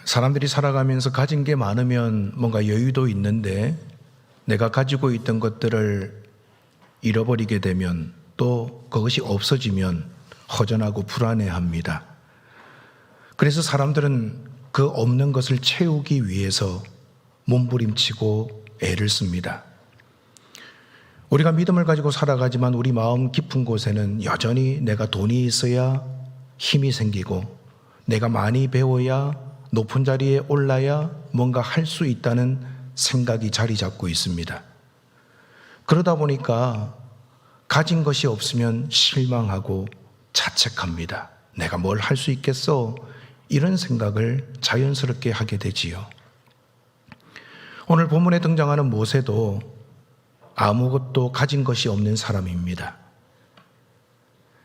사람들이 살아가면서 가진 게 많으면 뭔가 여유도 있는데 내가 가지고 있던 것들을 잃어버리게 되면 또 그것이 없어지면 허전하고 불안해합니다. 그래서 사람들은 그 없는 것을 채우기 위해서 몸부림치고 애를 씁니다. 우리가 믿음을 가지고 살아가지만 우리 마음 깊은 곳에는 여전히 내가 돈이 있어야 힘이 생기고 내가 많이 배워야 높은 자리에 올라야 뭔가 할 수 있다는 생각이 자리 잡고 있습니다. 그러다 보니까 가진 것이 없으면 실망하고 자책합니다. 내가 뭘 할 수 있겠어? 이런 생각을 자연스럽게 하게 되지요. 오늘 본문에 등장하는 모세도 아무것도 가진 것이 없는 사람입니다.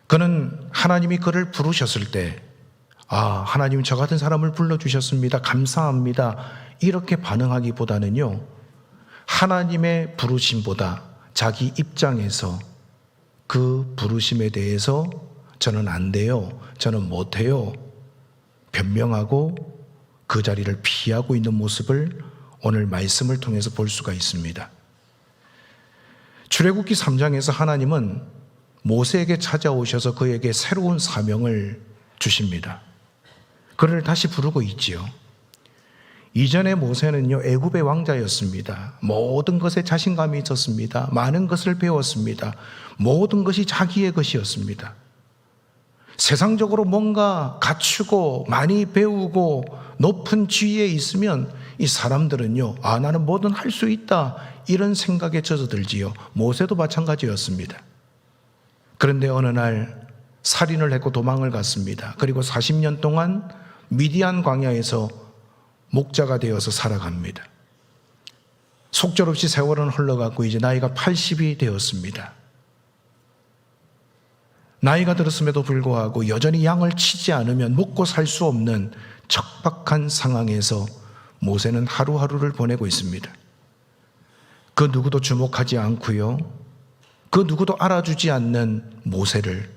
그는 하나님이 그를 부르셨을 때 하나님 저 같은 사람을 불러주셨습니다. 감사합니다. 이렇게 반응하기보다는요, 하나님의 부르심보다 자기 입장에서 그 부르심에 대해서 저는 안 돼요, 저는 못해요 변명하고 그 자리를 피하고 있는 모습을 오늘 말씀을 통해서 볼 수가 있습니다. 출애굽기 3장에서 하나님은 모세에게 찾아오셔서 그에게 새로운 사명을 주십니다. 그를 다시 부르고 있지요. 이전에 모세는요, 애굽의 왕자였습니다. 모든 것에 자신감이 있었습니다. 많은 것을 배웠습니다. 모든 것이 자기의 것이었습니다. 세상적으로 뭔가 갖추고 많이 배우고 높은 지위에 있으면 이 사람들은요, 나는 뭐든 할 수 있다, 이런 생각에 젖어들지요. 모세도 마찬가지였습니다. 그런데 어느 날 살인을 했고 도망을 갔습니다. 그리고 40년 동안 미디안 광야에서 목자가 되어서 살아갑니다. 속절없이 세월은 흘러갔고 이제 나이가 80이 되었습니다. 나이가 들었음에도 불구하고 여전히 양을 치지 않으면 먹고 살 수 없는 척박한 상황에서 모세는 하루하루를 보내고 있습니다. 그 누구도 주목하지 않고요, 그 누구도 알아주지 않는 모세를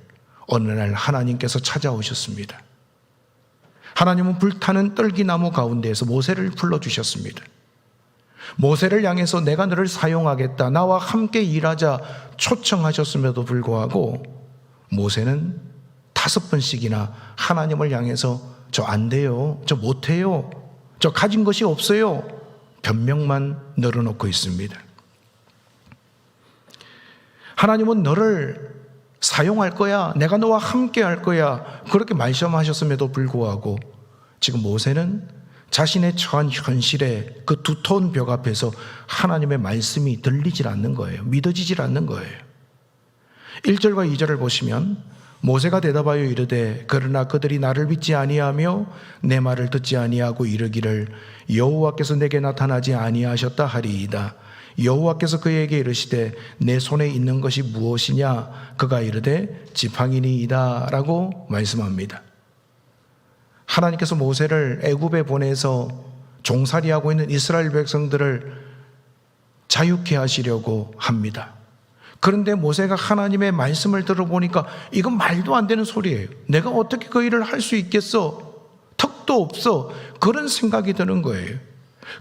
어느 날 하나님께서 찾아오셨습니다. 하나님은 불타는 떨기나무 가운데에서 모세를 불러주셨습니다. 모세를 향해서 내가 너를 사용하겠다, 나와 함께 일하자 초청하셨음에도 불구하고 모세는 5번씩이나 하나님을 향해서 저 안 돼요, 저 못해요, 저 가진 것이 없어요 변명만 늘어놓고 있습니다. 하나님은 너를 사용할 거야, 내가 너와 함께 할 거야, 그렇게 말씀하셨음에도 불구하고 지금 모세는 자신의 처한 현실에 그 두터운 벽 앞에서 하나님의 말씀이 들리질 않는 거예요. 믿어지질 않는 거예요. 1절과 2절을 보시면 모세가 대답하여 이르되 그러나 그들이 나를 믿지 아니하며 내 말을 듣지 아니하고 이르기를 여호와께서 내게 나타나지 아니하셨다 하리이다. 여호와께서 그에게 이르시되 내 손에 있는 것이 무엇이냐? 그가 이르되 지팡이니이다 라고 말씀합니다. 하나님께서 모세를 애굽에 보내서 종살이하고 있는 이스라엘 백성들을 자유케 하시려고 합니다. 그런데 모세가 하나님의 말씀을 들어보니까 이건 말도 안 되는 소리예요. 내가 어떻게 그 일을 할 수 있겠어? 턱도 없어. 그런 생각이 드는 거예요.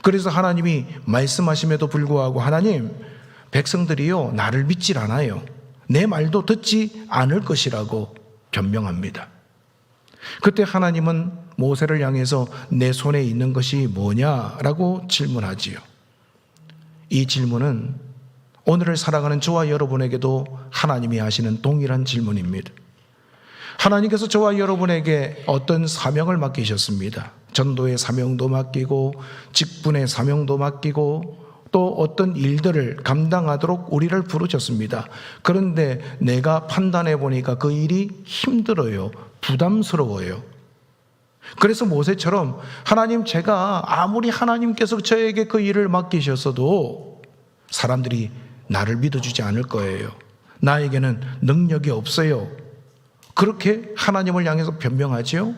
그래서 하나님이 말씀하심에도 불구하고 하나님, 백성들이요 나를 믿질 않아요. 내 말도 듣지 않을 것이라고 변명합니다. 그때 하나님은 모세를 향해서 내 손에 있는 것이 뭐냐라고 질문하지요. 이 질문은 오늘을 살아가는 저와 여러분에게도 하나님이 하시는 동일한 질문입니다. 하나님께서 저와 여러분에게 어떤 사명을 맡기셨습니다. 전도의 사명도 맡기고 직분의 사명도 맡기고 또 어떤 일들을 감당하도록 우리를 부르셨습니다. 그런데 내가 판단해 보니까 그 일이 힘들어요, 부담스러워요. 그래서 모세처럼 하나님, 제가 아무리 하나님께서 저에게 그 일을 맡기셨어도 사람들이 나를 믿어주지 않을 거예요. 나에게는 능력이 없어요. 그렇게 하나님을 향해서 변명하지요.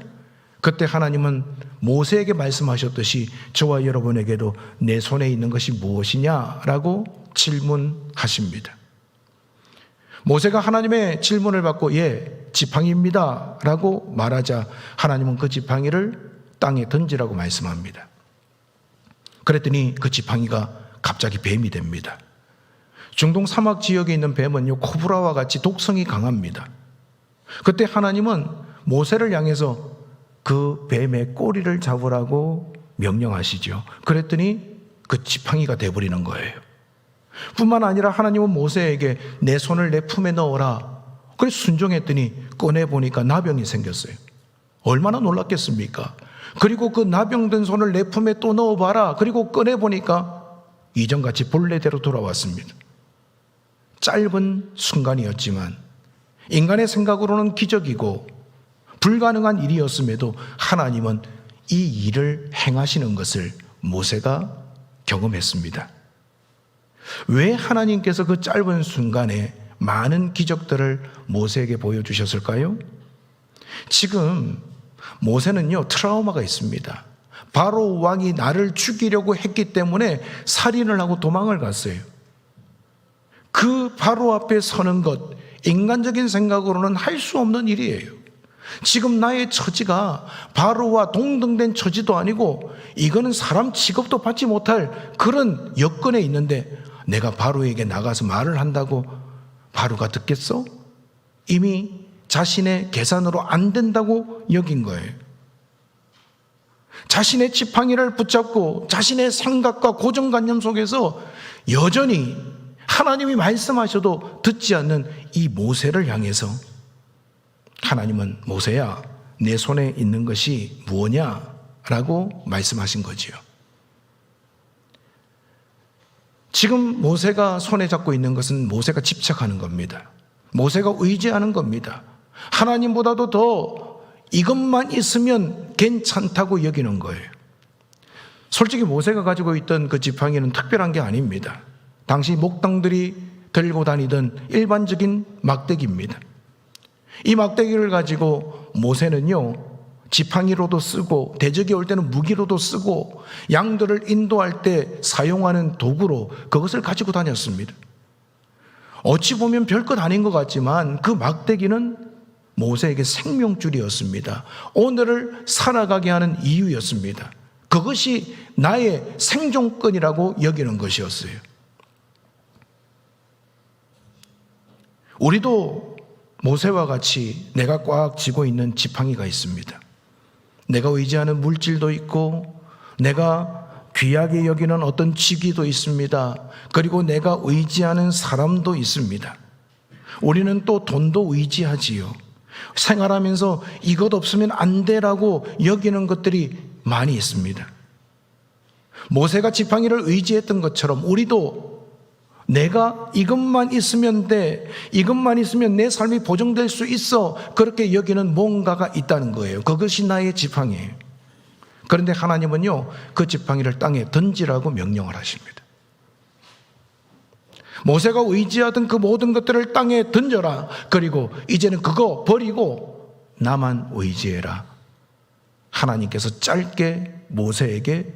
그때 하나님은 모세에게 말씀하셨듯이 저와 여러분에게도 내 손에 있는 것이 무엇이냐라고 질문하십니다. 모세가 하나님의 질문을 받고 지팡이입니다 라고 말하자 하나님은 그 지팡이를 땅에 던지라고 말씀합니다. 그랬더니 그 지팡이가 갑자기 뱀이 됩니다. 중동 사막 지역에 있는 뱀은요, 코브라와 같이 독성이 강합니다. 그때 하나님은 모세를 향해서 그 뱀의 꼬리를 잡으라고 명령하시죠. 그랬더니 그 지팡이가 돼버리는 거예요. 뿐만 아니라 하나님은 모세에게 내 손을 내 품에 넣어라. 그래서 순종했더니 꺼내보니까 나병이 생겼어요. 얼마나 놀랐겠습니까? 그리고 그 나병든 손을 내 품에 또 넣어봐라. 그리고 꺼내보니까 이전같이 본래대로 돌아왔습니다. 짧은 순간이었지만 인간의 생각으로는 기적이고 불가능한 일이었음에도 하나님은 이 일을 행하시는 것을 모세가 경험했습니다. 왜 하나님께서 그 짧은 순간에 많은 기적들을 모세에게 보여주셨을까요? 지금 모세는요, 트라우마가 있습니다. 바로 왕이 나를 죽이려고 했기 때문에 살인을 하고 도망을 갔어요. 그 바로 앞에 서는 것, 인간적인 생각으로는 할 수 없는 일이에요. 지금 나의 처지가 바로와 동등된 처지도 아니고 이거는 사람 취급도 받지 못할 그런 여건에 있는데 내가 바로에게 나가서 말을 한다고 바로가 듣겠어? 이미 자신의 계산으로 안 된다고 여긴 거예요. 자신의 지팡이를 붙잡고 자신의 생각과 고정관념 속에서 여전히 하나님이 말씀하셔도 듣지 않는 이 모세를 향해서 하나님은 모세야, 내 손에 있는 것이 무엇냐? 라고 말씀하신 거지요. 지금 모세가 손에 잡고 있는 것은 모세가 집착하는 겁니다. 모세가 의지하는 겁니다. 하나님보다도 더 이것만 있으면 괜찮다고 여기는 거예요. 솔직히 모세가 가지고 있던 그 지팡이는 특별한 게 아닙니다. 당시 목당들이 들고 다니던 일반적인 막대기입니다. 이 막대기를 가지고 모세는요, 지팡이로도 쓰고 대적이 올 때는 무기로도 쓰고 양들을 인도할 때 사용하는 도구로 그것을 가지고 다녔습니다. 어찌 보면 별것 아닌 것 같지만 그 막대기는 모세에게 생명줄이었습니다. 오늘을 살아가게 하는 이유였습니다. 그것이 나의 생존권이라고 여기는 것이었어요. 우리도 모세와 같이 내가 꽉 쥐고 있는 지팡이가 있습니다. 내가 의지하는 물질도 있고 내가 귀하게 여기는 어떤 직위도 있습니다. 그리고 내가 의지하는 사람도 있습니다. 우리는 또 돈도 의지하지요. 생활하면서 이것 없으면 안 되라고 여기는 것들이 많이 있습니다. 모세가 지팡이를 의지했던 것처럼 우리도 내가 이것만 있으면 돼, 이것만 있으면 내 삶이 보정될 수 있어, 그렇게 여기는 뭔가가 있다는 거예요. 그것이 나의 지팡이에요. 그런데 하나님은요, 그 지팡이를 땅에 던지라고 명령을 하십니다. 모세가 의지하던 그 모든 것들을 땅에 던져라. 그리고 이제는 그거 버리고 나만 의지해라. 하나님께서 짧게 모세에게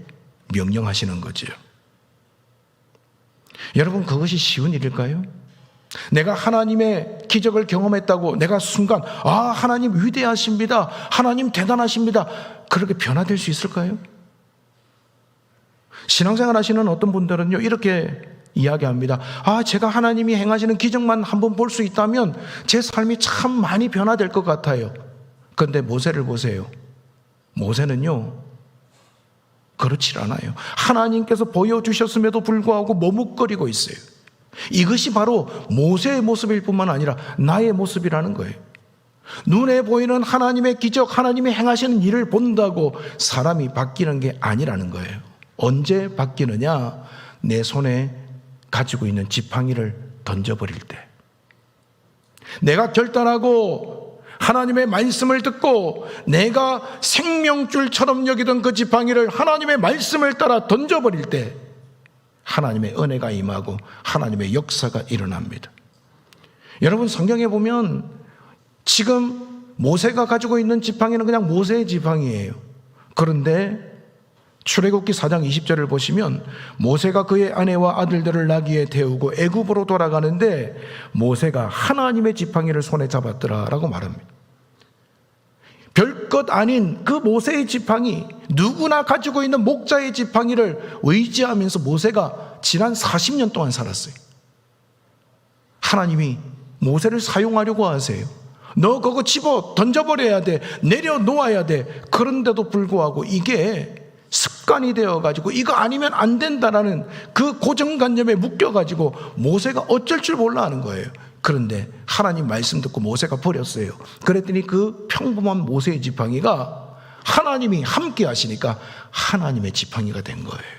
명령하시는 거지요. 여러분, 그것이 쉬운 일일까요? 내가 하나님의 기적을 경험했다고 내가 순간 하나님 위대하십니다, 하나님 대단하십니다, 그렇게 변화될 수 있을까요? 신앙생활 하시는 어떤 분들은요, 이렇게 이야기합니다. 제가 하나님이 행하시는 기적만 한번 볼 수 있다면 제 삶이 참 많이 변화될 것 같아요. 그런데 모세를 보세요. 모세는요, 그렇지 않아요. 하나님께서 보여주셨음에도 불구하고 머뭇거리고 있어요. 이것이 바로 모세의 모습일 뿐만 아니라 나의 모습이라는 거예요. 눈에 보이는 하나님의 기적, 하나님이 행하시는 일을 본다고 사람이 바뀌는 게 아니라는 거예요. 언제 바뀌느냐? 내 손에 가지고 있는 지팡이를 던져버릴 때. 내가 결단하고 하나님의 말씀을 듣고 내가 생명줄처럼 여기던 그 지팡이를 하나님의 말씀을 따라 던져버릴 때 하나님의 은혜가 임하고 하나님의 역사가 일어납니다. 여러분, 성경에 보면 지금 모세가 가지고 있는 지팡이는 그냥 모세의 지팡이에요. 그런데 출애굽기 4장 20절을 보시면 모세가 그의 아내와 아들들을 나귀에 태우고 애굽으로 돌아가는데 모세가 하나님의 지팡이를 손에 잡았더라라고 말합니다. 별것 아닌 그 모세의 지팡이, 누구나 가지고 있는 목자의 지팡이를 의지하면서 모세가 지난 40년 동안 살았어요. 하나님이 모세를 사용하려고 하세요. 너 그거 집어 던져버려야 돼, 내려놓아야 돼. 그런데도 불구하고 이게 습관이 되어가지고 이거 아니면 안 된다라는 그 고정관념에 묶여가지고 모세가 어쩔 줄 몰라 하는 거예요. 그런데 하나님 말씀 듣고 모세가 버렸어요. 그랬더니 그 평범한 모세의 지팡이가 하나님이 함께 하시니까 하나님의 지팡이가 된 거예요.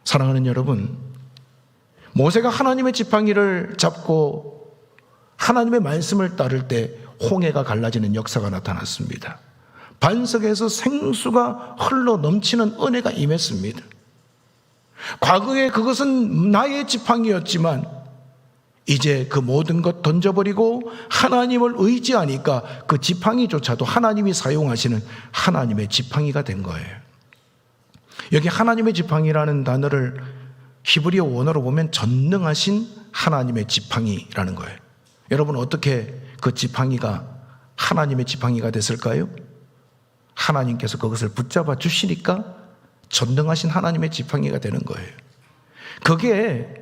사랑하는 여러분, 모세가 하나님의 지팡이를 잡고 하나님의 말씀을 따를 때 홍해가 갈라지는 역사가 나타났습니다. 반석에서 생수가 흘러 넘치는 은혜가 임했습니다. 과거에 그것은 나의 지팡이였지만 이제 그 모든 것 던져버리고 하나님을 의지하니까 그 지팡이조차도 하나님이 사용하시는 하나님의 지팡이가 된 거예요. 여기 하나님의 지팡이라는 단어를 히브리어 원어로 보면 전능하신 하나님의 지팡이라는 거예요. 여러분, 어떻게 그 지팡이가 하나님의 지팡이가 됐을까요? 하나님께서 그것을 붙잡아 주시니까 전능하신 하나님의 지팡이가 되는 거예요. 그게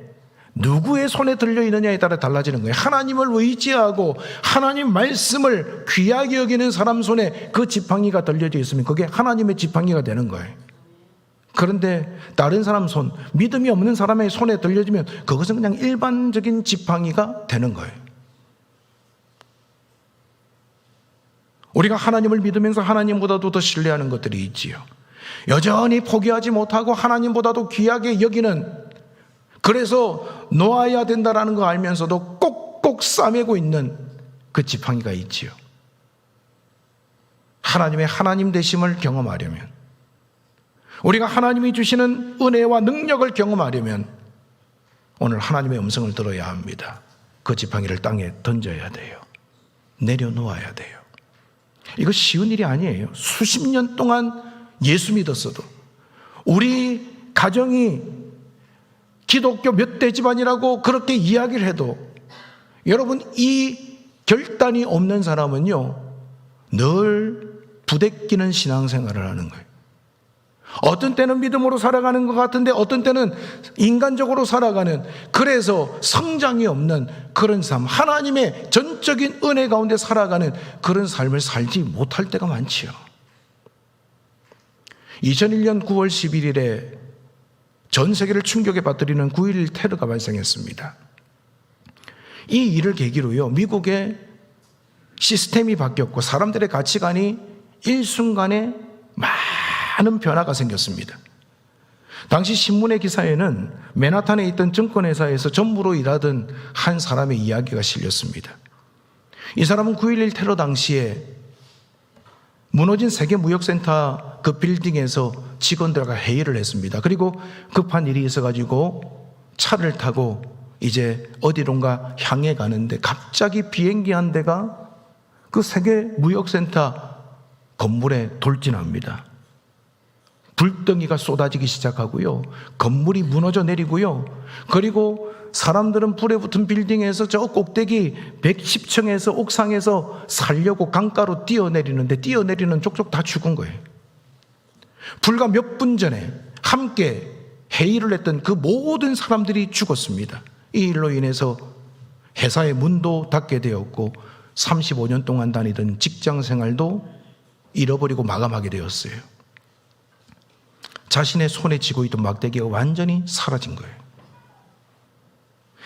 누구의 손에 들려있느냐에 따라 달라지는 거예요. 하나님을 의지하고 하나님 말씀을 귀하게 여기는 사람 손에 그 지팡이가 들려져 있으면 그게 하나님의 지팡이가 되는 거예요. 그런데 다른 사람 손, 믿음이 없는 사람의 손에 들려지면 그것은 그냥 일반적인 지팡이가 되는 거예요. 우리가 하나님을 믿으면서 하나님보다도 더 신뢰하는 것들이 있지요. 여전히 포기하지 못하고 하나님보다도 귀하게 여기는, 그래서 놓아야 된다라는 거 알면서도 꼭꼭 싸매고 있는 그 지팡이가 있지요. 하나님의 하나님 되심을 경험하려면, 우리가 하나님이 주시는 은혜와 능력을 경험하려면 오늘 하나님의 음성을 들어야 합니다. 그 지팡이를 땅에 던져야 돼요. 내려놓아야 돼요. 이거 쉬운 일이 아니에요. 수십 년 동안 예수 믿었어도, 우리 가정이 기독교 몇 대 집안이라고 그렇게 이야기를 해도, 여러분, 이 결단이 없는 사람은요, 늘 부대끼는 신앙생활을 하는 거예요. 어떤 때는 믿음으로 살아가는 것 같은데 어떤 때는 인간적으로 살아가는, 그래서 성장이 없는 그런 삶, 하나님의 전적인 은혜 가운데 살아가는 그런 삶을 살지 못할 때가 많지요. 2001년 9월 11일에 전 세계를 충격에 빠뜨리는 9.11 테러가 발생했습니다. 이 일을 계기로요, 미국의 시스템이 바뀌었고 사람들의 가치관이 일순간에 많은 변화가 생겼습니다. 당시 신문의 기사에는 맨하탄에 있던 증권회사에서 전무로 일하던 한 사람의 이야기가 실렸습니다. 이 사람은 9.11 테러 당시에 무너진 세계무역센터 그 빌딩에서 직원들과 회의를 했습니다. 그리고 급한 일이 있어가지고 차를 타고 이제 어디론가 향해 가는데 갑자기 비행기 한 대가 그 세계무역센터 건물에 돌진합니다. 불덩이가 쏟아지기 시작하고요, 건물이 무너져 내리고요, 그리고 사람들은 불에 붙은 빌딩에서 저 꼭대기 110층에서 옥상에서 살려고 강가로 뛰어내리는데 뛰어내리는 족족 다 죽은 거예요. 불과 몇 분 전에 함께 회의를 했던 그 모든 사람들이 죽었습니다. 이 일로 인해서 회사의 문도 닫게 되었고 35년 동안 다니던 직장 생활도 잃어버리고 마감하게 되었어요. 자신의 손에 쥐고 있던 막대기가 완전히 사라진 거예요.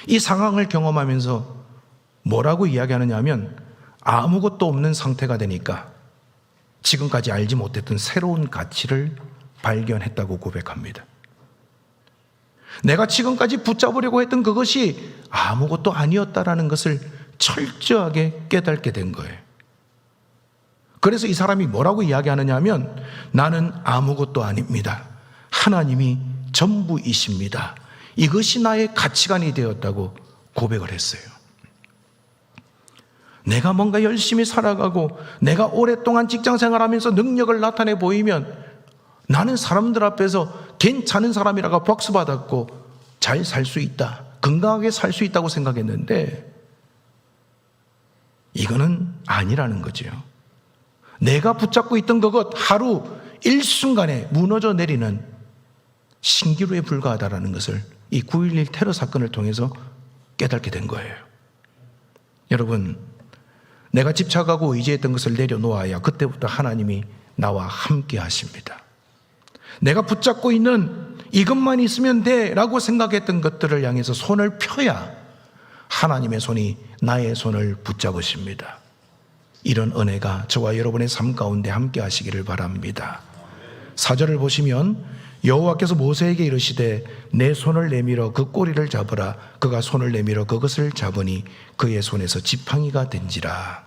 이 상황을 경험하면서 뭐라고 이야기하느냐 하면, 아무것도 없는 상태가 되니까 지금까지 알지 못했던 새로운 가치를 발견했다고 고백합니다. 내가 지금까지 붙잡으려고 했던 그것이 아무것도 아니었다라는 것을 철저하게 깨닫게 된 거예요. 그래서 이 사람이 뭐라고 이야기하느냐 하면, 나는 아무것도 아닙니다. 하나님이 전부이십니다. 이것이 나의 가치관이 되었다고 고백을 했어요. 내가 뭔가 열심히 살아가고 내가 오랫동안 직장 생활하면서 능력을 나타내 보이면 나는 사람들 앞에서 괜찮은 사람이라고 박수받았고 잘 살 수 있다, 건강하게 살 수 있다고 생각했는데 이거는 아니라는 거죠. 내가 붙잡고 있던 그것 하루 일순간에 무너져 내리는 신기루에 불과하다라는 것을 이 9.11 테러 사건을 통해서 깨닫게 된 거예요. 여러분, 내가 집착하고 의지했던 것을 내려놓아야 그때부터 하나님이 나와 함께 하십니다. 내가 붙잡고 있는 이것만 있으면 돼 라고 생각했던 것들을 향해서 손을 펴야 하나님의 손이 나의 손을 붙잡으십니다. 이런 은혜가 저와 여러분의 삶 가운데 함께 하시기를 바랍니다. 4절을 보시면 여호와께서 모세에게 이르시되 내 손을 내밀어 그 꼬리를 잡으라. 그가 손을 내밀어 그것을 잡으니 그의 손에서 지팡이가 된지라.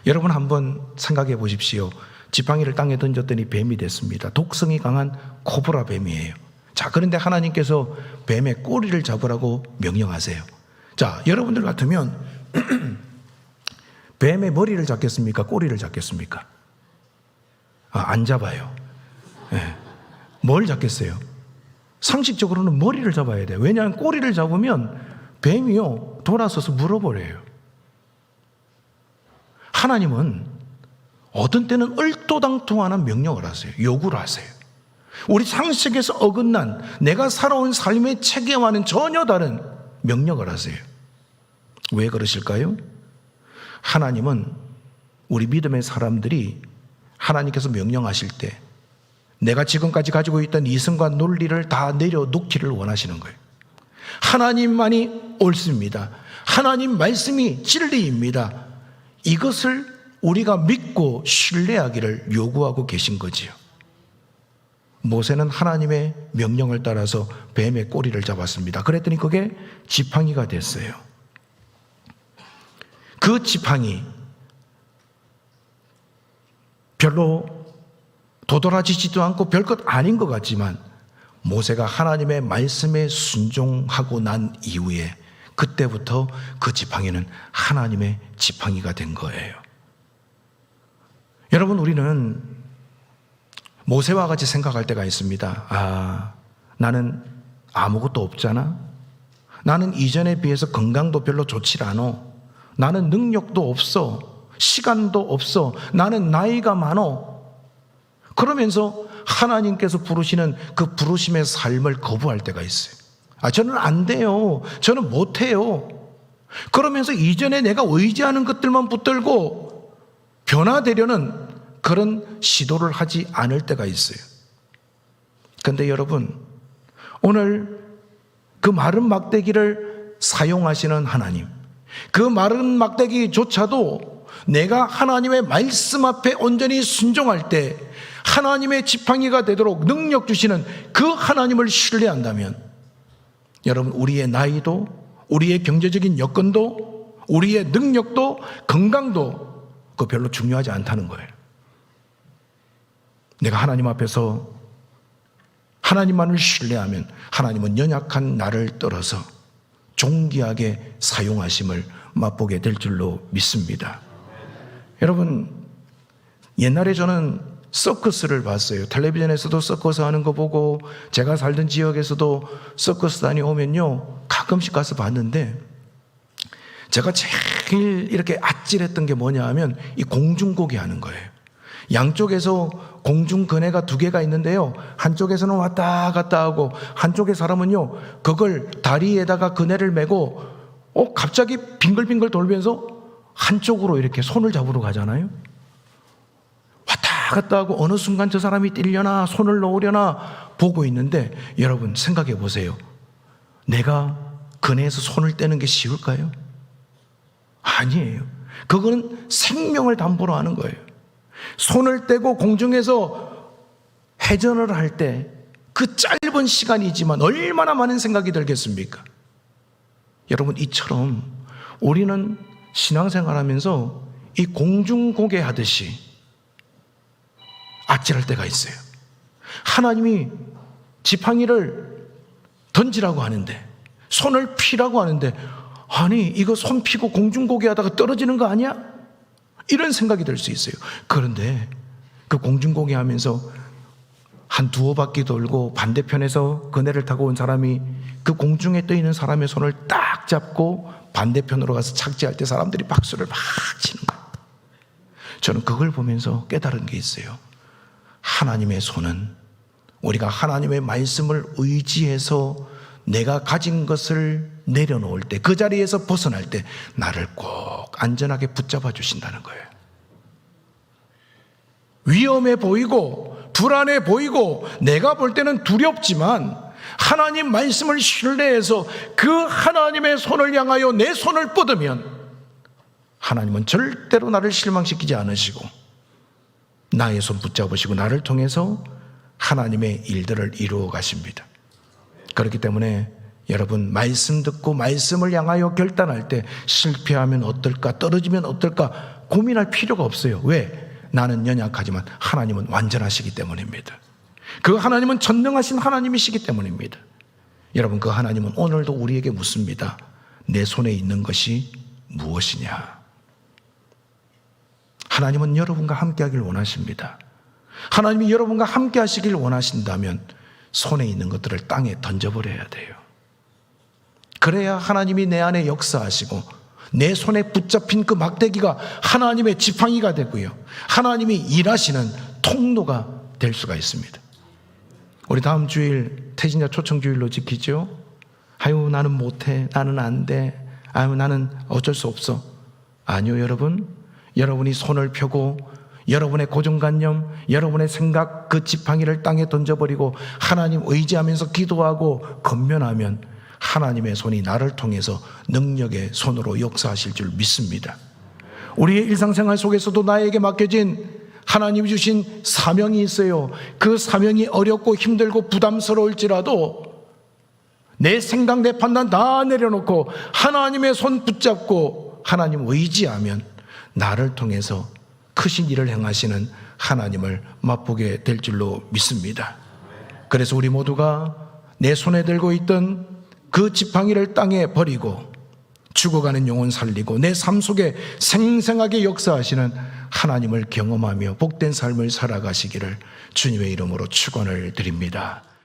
여러분 한번 생각해 보십시오. 지팡이를 땅에 던졌더니 뱀이 됐습니다. 독성이 강한 코브라 뱀이에요. 자, 그런데 하나님께서 뱀의 꼬리를 잡으라고 명령하세요. 자, 여러분들 같으면 뱀의 머리를 잡겠습니까? 꼬리를 잡겠습니까? 안 잡아요. 네. 뭘 잡겠어요? 상식적으로는 머리를 잡아야 돼요. 왜냐하면 꼬리를 잡으면 뱀이요 돌아서서 물어버려요. 하나님은 어떤 때는 얼토당토하는 명령을 하세요. 요구를 하세요. 우리 상식에서 어긋난 내가 살아온 삶의 체계와는 전혀 다른 명령을 하세요. 왜 그러실까요? 하나님은 우리 믿음의 사람들이 하나님께서 명령하실 때 내가 지금까지 가지고 있던 이성과 논리를 다 내려놓기를 원하시는 거예요. 하나님만이 옳습니다. 하나님 말씀이 진리입니다. 이것을 우리가 믿고 신뢰하기를 요구하고 계신 거지요. 모세는 하나님의 명령을 따라서 뱀의 꼬리를 잡았습니다. 그랬더니 그게 지팡이가 됐어요. 그 지팡이 별로 도드라지지도 않고 별것 아닌 것 같지만 모세가 하나님의 말씀에 순종하고 난 이후에 그때부터 그 지팡이는 하나님의 지팡이가 된 거예요. 여러분, 우리는 모세와 같이 생각할 때가 있습니다. 나는 아무것도 없잖아. 나는 이전에 비해서 건강도 별로 좋지 않아. 나는 능력도 없어. 시간도 없어. 나는 나이가 많어. 그러면서 하나님께서 부르시는 그 부르심의 삶을 거부할 때가 있어요. 저는 안 돼요. 저는 못해요. 그러면서 이전에 내가 의지하는 것들만 붙들고 변화되려는 그런 시도를 하지 않을 때가 있어요. 그런데 여러분, 오늘 그 마른 막대기를 사용하시는 하나님, 그 마른 막대기조차도 내가 하나님의 말씀 앞에 온전히 순종할 때 하나님의 지팡이가 되도록 능력 주시는 그 하나님을 신뢰한다면 여러분, 우리의 나이도, 우리의 경제적인 여건도, 우리의 능력도, 건강도 그거 별로 중요하지 않다는 거예요. 내가 하나님 앞에서 하나님만을 신뢰하면 하나님은 연약한 나를 떨어서 존귀하게 사용하심을 맛보게 될 줄로 믿습니다. 여러분, 옛날에 저는 서커스를 봤어요. 텔레비전에서도 서커스 하는 거 보고 제가 살던 지역에서도 서커스단이 오면요 가끔씩 가서 봤는데 제가 제일 이렇게 아찔했던 게 뭐냐 하면 이 공중고개 하는 거예요. 양쪽에서 공중거네가 두 개가 있는데요, 한쪽에서는 왔다 갔다 하고 한쪽의 사람은요 그걸 다리에다가 그네를 메고 갑자기 빙글빙글 돌면서 한쪽으로 이렇게 손을 잡으러 가잖아요. 왔다 갔다 하고 어느 순간 저 사람이 뛰려나 손을 놓으려나 보고 있는데, 여러분 생각해 보세요. 내가 그네에서 손을 떼는 게 쉬울까요? 아니에요. 그거는 생명을 담보로 하는 거예요. 손을 떼고 공중에서 회전을 할 때 그 짧은 시간이지만 얼마나 많은 생각이 들겠습니까? 여러분, 이처럼 우리는 신앙생활하면서 이 공중고개 하듯이 아찔할 때가 있어요. 하나님이 지팡이를 던지라고 하는데, 손을 피라고 하는데, 아니 이거 손 피고 공중고개 하다가 떨어지는 거 아니야? 이런 생각이 들 수 있어요. 그런데 그 공중고개 하면서 한 두어 바퀴 돌고 반대편에서 그네를 타고 온 사람이 그 공중에 떠 있는 사람의 손을 딱 잡고 반대편으로 가서 착지할 때 사람들이 박수를 막 치는 거예요. 저는 그걸 보면서 깨달은 게 있어요. 하나님의 손은 우리가 하나님의 말씀을 의지해서 내가 가진 것을 내려놓을 때, 그 자리에서 벗어날 때 나를 꼭 안전하게 붙잡아 주신다는 거예요. 위험해 보이고 불안해 보이고 내가 볼 때는 두렵지만 하나님 말씀을 신뢰해서 그 하나님의 손을 향하여 내 손을 뻗으면 하나님은 절대로 나를 실망시키지 않으시고 나의 손 붙잡으시고 나를 통해서 하나님의 일들을 이루어 가십니다. 그렇기 때문에 여러분, 말씀 듣고 말씀을 향하여 결단할 때 실패하면 어떨까, 떨어지면 어떨까 고민할 필요가 없어요. 왜? 나는 연약하지만 하나님은 완전하시기 때문입니다. 그 하나님은 전능하신 하나님이시기 때문입니다. 여러분, 그 하나님은 오늘도 우리에게 묻습니다. 내 손에 있는 것이 무엇이냐? 하나님은 여러분과 함께 하길 원하십니다. 하나님이 여러분과 함께 하시길 원하신다면 손에 있는 것들을 땅에 던져버려야 돼요. 그래야 하나님이 내 안에 역사하시고 내 손에 붙잡힌 그 막대기가 하나님의 지팡이가 되고요, 하나님이 일하시는 통로가 될 수가 있습니다. 우리 다음 주일 태신자 초청주일로 지키죠. 아유, 나는 못해, 나는 안 돼, 아유, 나는 어쩔 수 없어. 아니요, 여러분, 여러분이 손을 펴고 여러분의 고정관념, 여러분의 생각, 그 지팡이를 땅에 던져버리고 하나님 의지하면서 기도하고 건면하면 하나님의 손이 나를 통해서 능력의 손으로 역사하실 줄 믿습니다. 우리의 일상생활 속에서도 나에게 맡겨진 하나님이 주신 사명이 있어요. 그 사명이 어렵고 힘들고 부담스러울지라도 내 생각, 내 판단 다 내려놓고 하나님의 손 붙잡고 하나님 의지하면 나를 통해서 크신 일을 행하시는 하나님을 맛보게 될 줄로 믿습니다. 그래서 우리 모두가 내 손에 들고 있던 그 지팡이를 땅에 버리고 죽어가는 영혼 살리고 내 삶 속에 생생하게 역사하시는 하나님을 경험하며 복된 삶을 살아가시기를 주님의 이름으로 축원을 드립니다.